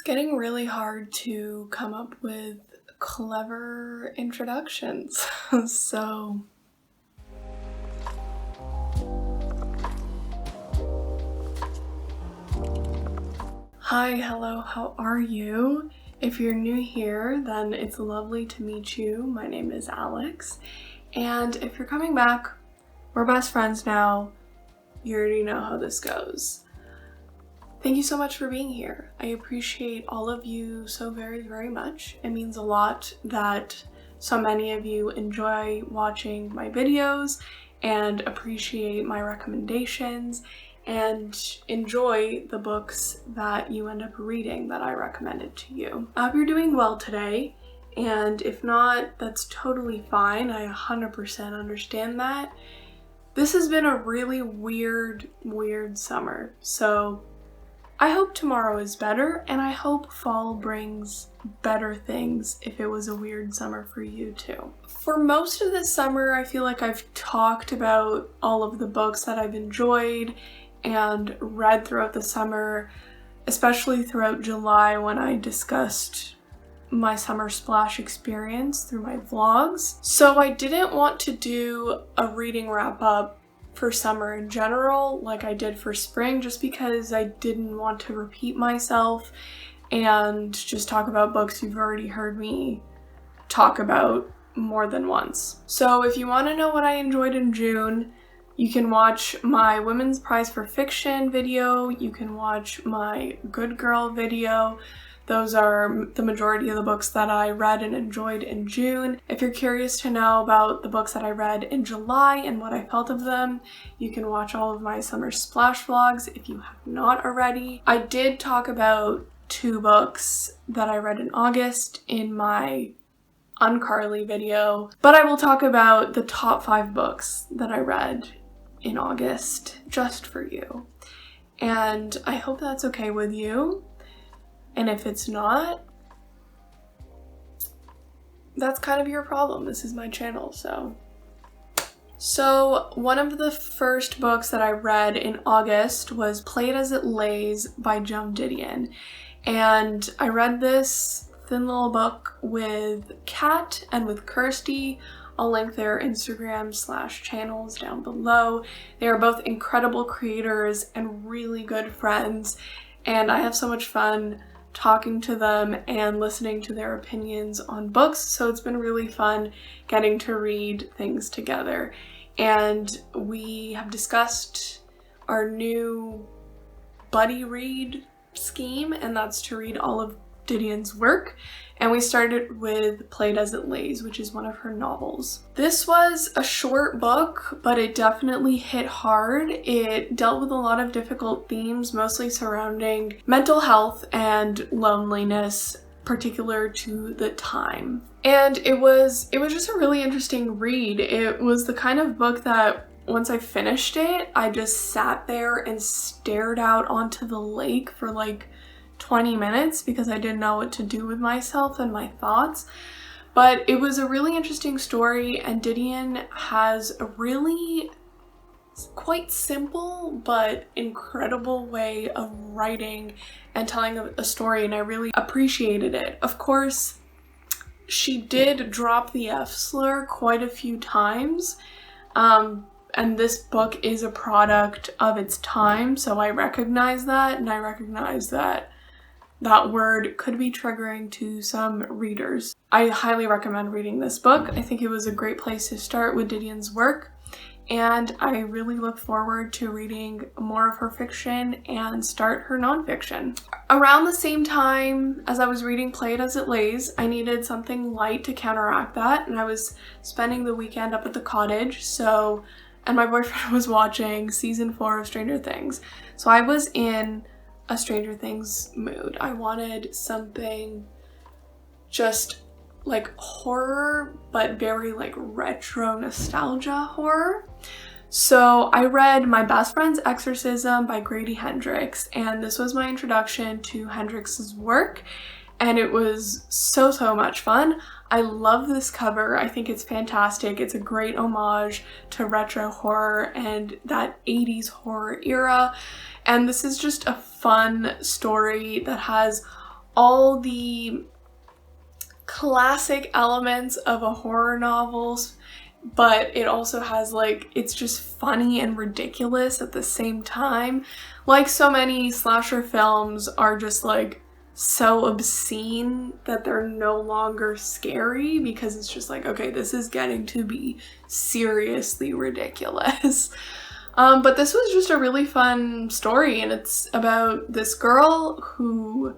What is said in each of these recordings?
getting really hard to come up with clever introductions. So hi, hello, how are you? If you're new here, then it's lovely to meet you. My name is Alex, and if you're coming back, we're best friends now. You already know how this goes. Thank you so much for being here. I appreciate all of you so very, very much. It means a lot that so many of you enjoy watching my videos and appreciate my recommendations and enjoy the books that you end up reading that I recommended to you. I hope you're doing well today, and if not, that's totally fine. I 100% understand that. This has been a really weird summer, so I hope tomorrow is better, and I hope fall brings better things if it was a weird summer for you too. For most of this summer, I feel like I've talked about all of the books that I've enjoyed and read throughout the summer, especially throughout July when I discussed my summer splash experience through my vlogs. So I didn't want to do a reading wrap up for summer in general like I did for spring, just because I didn't want to repeat myself and just talk about books you've already heard me talk about more than once. So if you want to know what I enjoyed in June, you can watch my Women's Prize for Fiction video, you can watch my Good Girl video. Those are the majority of the books that I read and enjoyed in June. If you're curious to know about the books that I read in July and what I felt of them, you can watch all of my summer splash vlogs if you have not already. I did talk about 2 books that I read in August in my Uncarly video, but I will talk about the top 5 books that I read in August just for you. And I hope that's okay with you. And if it's not, that's kind of your problem. This is my channel, So one of the first books that I read in August was Play It As It Lays by Joan Didion. And I read this thin little book with Kat and with Kirsty. I'll link their Instagram/channels down below. They are both incredible creators and really good friends. And I have so much fun talking to them and listening to their opinions on books, so it's been really fun getting to read things together. And we have discussed our new buddy read scheme, and that's to read all of Didion's work. And we started with Play It As It Lays, which is one of her novels. This was a short book, but it definitely hit hard. It dealt with a lot of difficult themes, mostly surrounding mental health and loneliness, particular to the time. And it was just a really interesting read. It was the kind of book that once I finished it, I just sat there and stared out onto the lake for like 20 minutes because I didn't know what to do with myself and my thoughts. But it was a really interesting story, and Didion has a really quite simple but incredible way of writing and telling a story, and I really appreciated it. Of course, she did drop the F slur quite a few times, and this book is a product of its time, so I recognize that, and I recognize that that word could be triggering to some readers. I highly recommend reading this book. I think it was a great place to start with Didion's work, and I really look forward to reading more of her fiction and start her nonfiction. Around the same time as I was reading Play It As It Lays, I needed something light to counteract that, and I was spending the weekend up at the cottage, and my boyfriend was watching season 4 of Stranger Things. So I was in a Stranger Things mood. I wanted something just like horror, but very like retro nostalgia horror. So I read My Best Friend's Exorcism by Grady Hendrix, and this was my introduction to Hendrix's work, and it was so much fun. I love this cover. I think it's fantastic. It's a great homage to retro horror and that 80s horror era. And this is just a fun story that has all the classic elements of a horror novel, but it also has like, it's just funny and ridiculous at the same time. Like so many slasher films are just like so obscene that they're no longer scary because it's just like, okay, this is getting to be seriously ridiculous. But this was just a really fun story, and it's about this girl who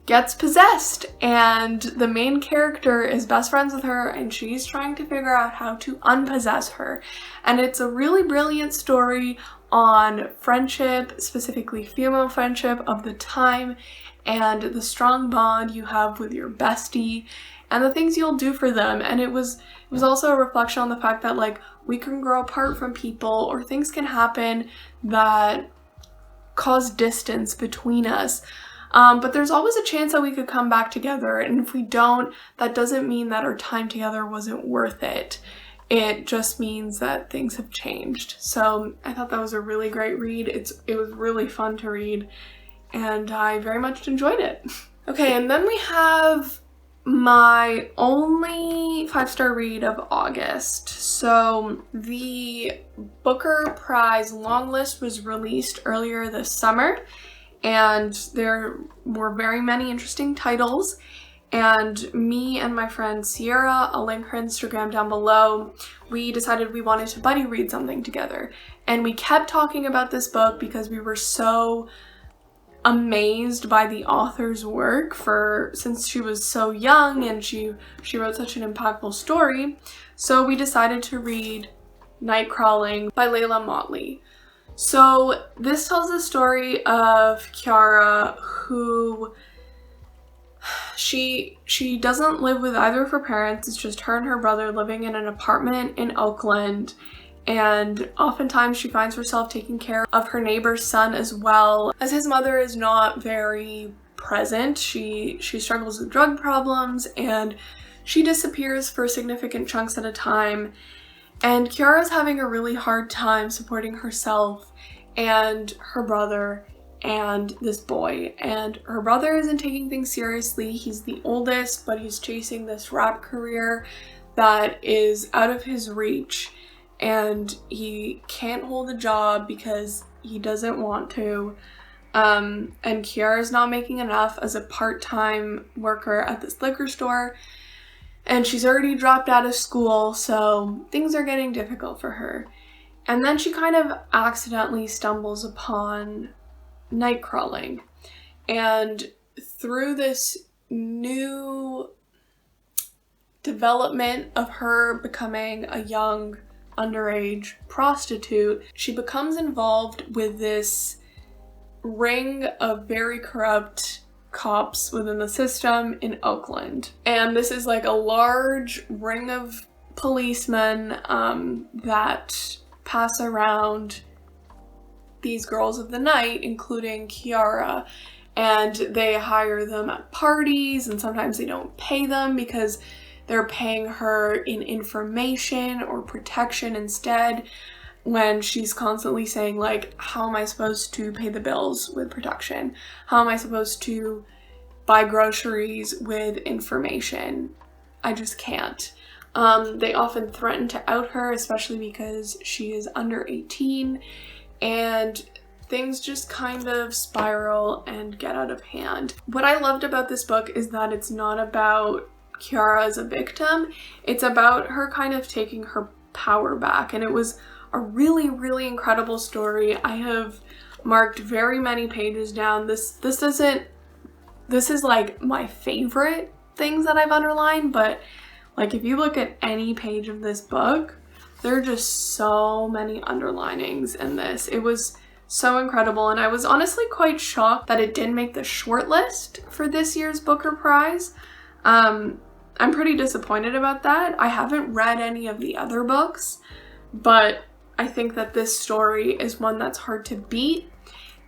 gets possessed, and the main character is best friends with her, and she's trying to figure out how to unpossess her. And it's a really brilliant story on friendship, specifically female friendship of the time, and the strong bond you have with your bestie and the things you'll do for them. And it was also a reflection on the fact that like we can grow apart from people, or things can happen that cause distance between us. But there's always a chance that we could come back together, and if we don't, that doesn't mean that our time together wasn't worth it. It just means that things have changed. So I thought that was a really great read. It was really fun to read, and I very much enjoyed it. Okay, and then we have my only 5-star read of August. So the Booker Prize long list was released earlier this summer, and there were very many interesting titles. And me and my friend Sierra, I'll link her Instagram down below, we decided we wanted to buddy read something together. And we kept talking about this book because we were so amazed by the author's work since she was so young and she wrote such an impactful story. So we decided to read Nightcrawling by Layla Motley. So this tells the story of Kiara, who she doesn't live with either of her parents. It's just her and her brother living in an apartment in Oakland, and oftentimes she finds herself taking care of her neighbor's son as well, as his mother is not very present. She struggles with drug problems, and she disappears for significant chunks at a time. And Kiara's having a really hard time supporting herself and her brother and this boy. And her brother isn't taking things seriously. He's the oldest, but he's chasing this rap career that is out of his reach. And he can't hold a job because he doesn't want to. And Kiara's not making enough as a part-time worker at this liquor store. And she's already dropped out of school, so things are getting difficult for her. And then she kind of accidentally stumbles upon Nightcrawling. And through this new development of her becoming a young underage prostitute, she becomes involved with this ring of very corrupt cops within the system in Oakland. And this is like a large ring of policemen that pass around these girls of the night, including Kiara, and they hire them at parties, and sometimes they don't pay them because they're paying her in information or protection instead, when she's constantly saying like, how am I supposed to pay the bills with protection? How am I supposed to buy groceries with information? I just can't. They often threaten to out her, especially because she is under 18, and things just kind of spiral and get out of hand. What I loved about this book is that it's not about Kiara as a victim. It's about her kind of taking her power back, and it was a really, really incredible story. I have marked very many pages down. This is like my favorite things that I've underlined, but like if you look at any page of this book, there are just so many underlinings in this. It was so incredible, and I was honestly quite shocked that it didn't make the shortlist for this year's Booker Prize. I'm pretty disappointed about that. I haven't read any of the other books, but I think that this story is one that's hard to beat.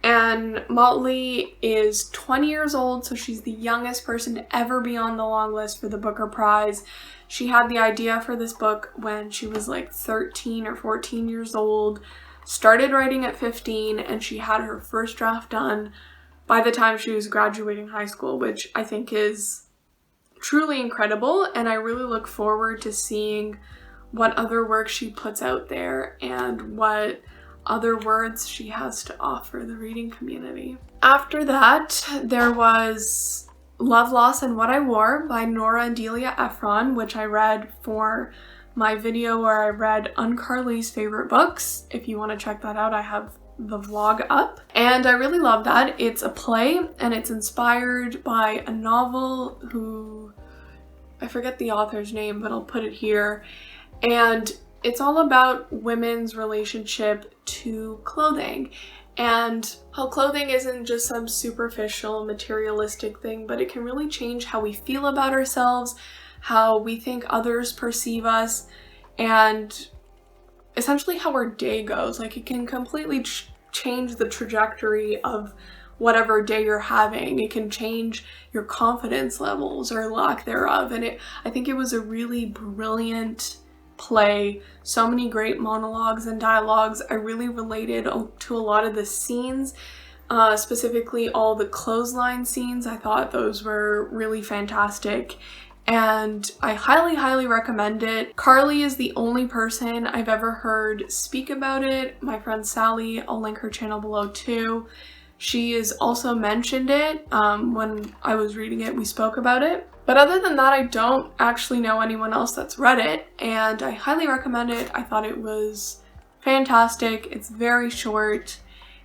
And Motley is 20 years old, so she's the youngest person to ever be on the long list for the Booker Prize. She had the idea for this book when she was like 13 or 14 years old, started writing at 15, and she had her first draft done by the time she was graduating high school, which I think is truly incredible, and I really look forward to seeing what other work she puts out there and what other words she has to offer the reading community. After that, there was Love, Loss, and What I Wore by Nora and Delia Ephron, which I read for my video where I read UnCarly's favorite books. If you want to check that out, I have the vlog up. And I really love that. It's a play and it's inspired by a novel who, I forget the author's name, but I'll put it here. And it's all about women's relationship to clothing and how clothing isn't just some superficial materialistic thing, but it can really change how we feel about ourselves, how we think others perceive us, and essentially how our day goes. Like, it can completely change the trajectory of whatever day you're having. It can change your confidence levels or lack thereof. And I think it was a really brilliant play. So many great monologues and dialogues. I really related to a lot of the scenes, specifically all the clothesline scenes. I thought those were really fantastic. And I highly recommend it. Carly is the only person I've ever heard speak about it. My friend Sally, I'll link her channel below too. She has also mentioned it. When I was reading it, we spoke about it. But other than that, I don't actually know anyone else that's read it, and I highly recommend it. I thought it was fantastic. It's very short,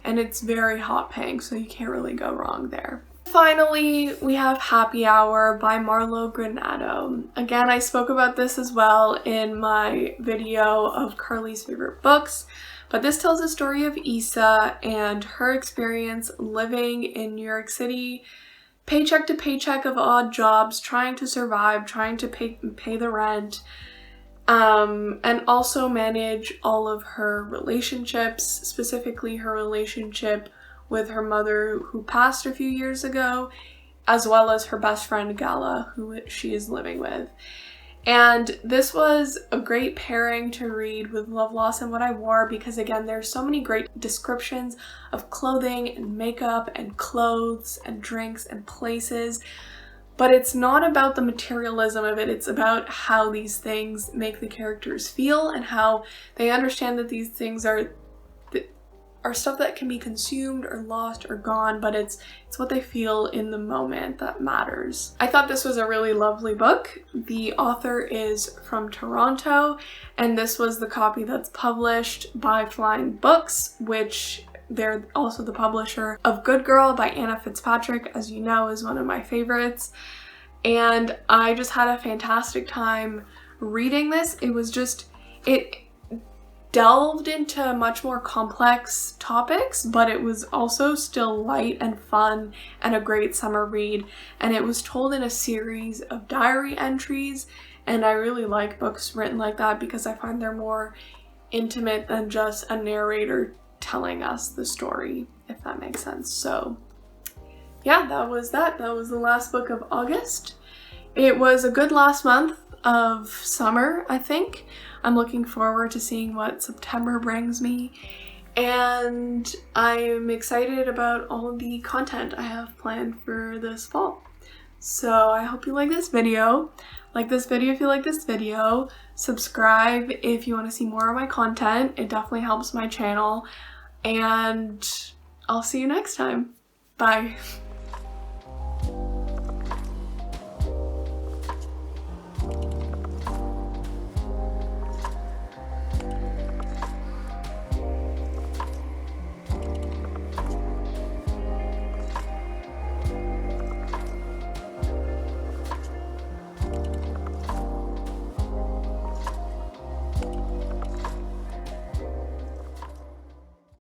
and it's very hot pink, so you can't really go wrong there. Finally, we have Happy Hour by Marlo Granado. Again, I spoke about this as well in my video of Carly's favorite books, but this tells the story of Issa and her experience living in New York City, paycheck to paycheck of odd jobs, trying to survive, trying to pay the rent, and also manage all of her relationships, specifically her relationship with her mother who passed a few years ago, as well as her best friend Gala, who she is living with. And this was a great pairing to read with Love, Loss, and What I Wore, because again, there's so many great descriptions of clothing and makeup and clothes and drinks and places, but it's not about the materialism of it. It's about how these things make the characters feel and how they understand that these things are stuff that can be consumed or lost or gone, but it's what they feel in the moment that matters. I thought this was a really lovely book. The author is from Toronto, and this was the copy that's published by Flying Books, which they're also the publisher of Good Girl by Anna Fitzpatrick, as you know, is one of my favorites. And I just had a fantastic time reading this. It delved into much more complex topics, but it was also still light and fun and a great summer read. And it was told in a series of diary entries, and I really like books written like that because I find they're more intimate than just a narrator telling us the story, if that makes sense. So yeah, that was the last book of August. It was a good last month of summer, I think. I'm looking forward to seeing what September brings me, and I'm excited about all of the content I have planned for this fall. So I hope you like this video. Like this video if you like this video. Subscribe if you want to see more of my content. It definitely helps my channel, and I'll see you next time. Bye.